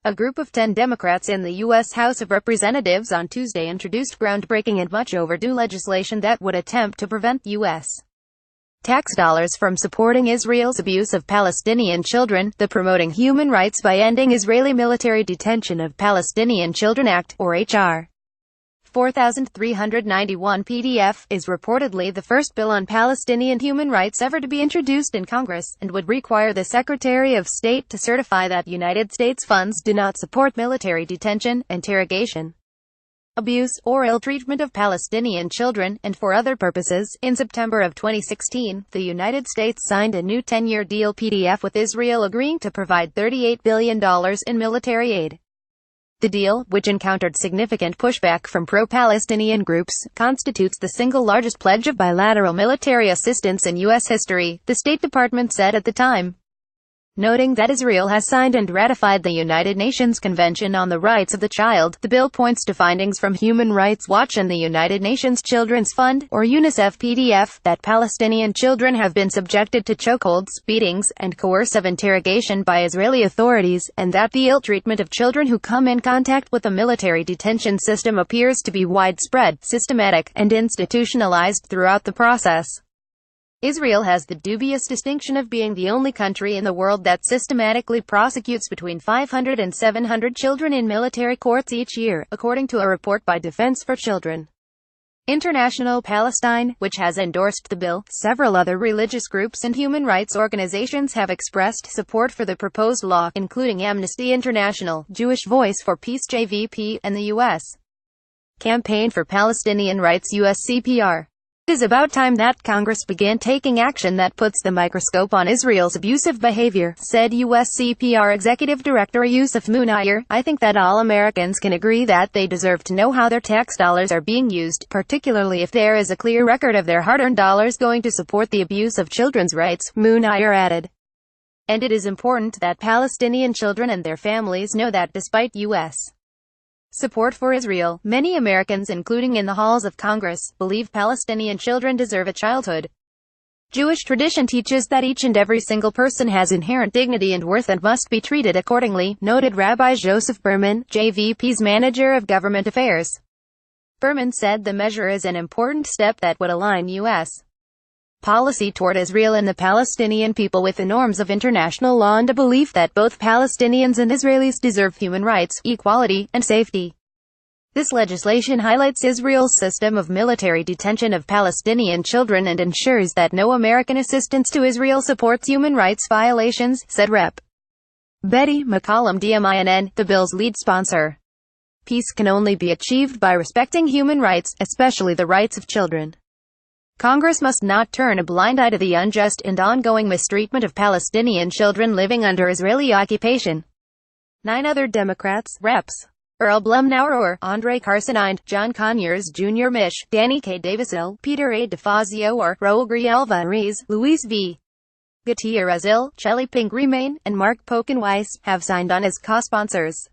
A group of 10 Democrats in the U.S. House of Representatives on Tuesday introduced groundbreaking and much overdue legislation that would attempt to prevent U.S. tax dollars from supporting Israel's abuse of Palestinian children. The Promoting Human Rights by Ending Israeli Military Detention of Palestinian Children Act, or H.R. 4391 PDF, is reportedly the first bill on Palestinian human rights ever to be introduced in Congress, and would require the Secretary of State to certify that United States funds do not support military detention, interrogation, abuse, or ill-treatment of Palestinian children, and for other purposes. In September of 2016, the United States signed a new 10-year deal PDF with Israel agreeing to provide $38 billion in military aid. The deal, which encountered significant pushback from pro-Palestinian groups, constitutes the single largest pledge of bilateral military assistance in U.S. history, the State Department said at the time, noting that Israel has signed and ratified the United Nations Convention on the Rights of the Child. The bill points to findings from Human Rights Watch and the United Nations Children's Fund, or UNICEF PDF, that Palestinian children have been subjected to chokeholds, beatings, and coercive interrogation by Israeli authorities, and that the ill-treatment of children who come in contact with the military detention system appears to be widespread, systematic, and institutionalized throughout the process. Israel has the dubious distinction of being the only country in the world that systematically prosecutes between 500 and 700 children in military courts each year, according to a report by Defense for Children International Palestine, which has endorsed the bill. Several other religious groups and human rights organizations have expressed support for the proposed law, including Amnesty International, Jewish Voice for Peace (JVP), and the U.S. Campaign for Palestinian Rights (USCPR). It is about time that Congress began taking action that puts the microscope on Israel's abusive behavior, said USCPR Executive Director Yusuf Munayyer. I think that all Americans can agree that they deserve to know how their tax dollars are being used, particularly if there is a clear record of their hard-earned dollars going to support the abuse of children's rights, Munayyer added. And it is important that Palestinian children and their families know that despite U.S. support for Israel, many Americans, including in the halls of Congress, believe Palestinian children deserve a childhood. Jewish tradition teaches that each and every single person has inherent dignity and worth and must be treated accordingly, noted Rabbi Joseph Berman, JVP's Manager of Government Affairs. Berman said the measure is an important step that would align U.S. policy toward Israel and the Palestinian people with the norms of international law and a belief that both Palestinians and Israelis deserve human rights, equality, and safety. This legislation highlights Israel's system of military detention of Palestinian children and ensures that no American assistance to Israel supports human rights violations, said Rep. Betty McCollum DMINN, the bill's lead sponsor. Peace can only be achieved by respecting human rights, especially the rights of children. Congress must not turn a blind eye to the unjust and ongoing mistreatment of Palestinian children living under Israeli occupation. 9 other Democrats, Reps. Earl Blumenauer, Andre Carson, John Conyers Jr., Mish, Danny K. Davis-Hill, Peter A. DeFazio, Raul Alvarez, Luis V. Gutierrez-Hill, Shelley Pink Remain, and Mark Pokenweiss have signed on as co-sponsors.